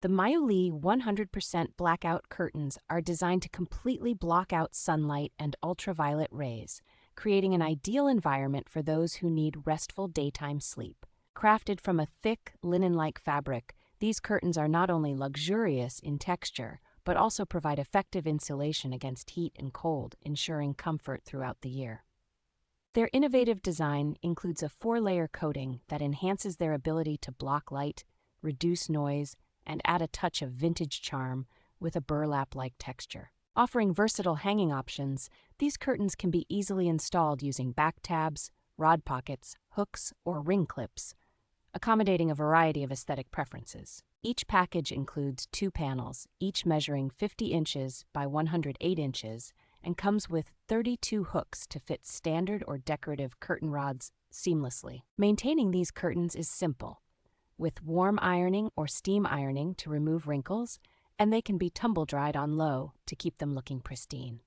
The MIULEE 100% blackout curtains are designed to completely block out sunlight and ultraviolet rays, creating an ideal environment for those who need restful daytime sleep. Crafted from a thick, linen-like fabric, these curtains are not only luxurious in texture, but also provide effective insulation against heat and cold, ensuring comfort throughout the year. Their innovative design includes a 4-layer coating that enhances their ability to block light, reduce noise, and add a touch of vintage charm with a burlap-like texture. Offering versatile hanging options, these curtains can be easily installed using back tabs, rod pockets, hooks, or ring clips, accommodating a variety of aesthetic preferences. Each package includes 2 panels, each measuring 50 inches by 108 inches, and comes with 32 hooks to fit standard or decorative curtain rods seamlessly. Maintaining these curtains is simple, with warm ironing or steam ironing to remove wrinkles, and they can be tumble-dried on low to keep them looking pristine.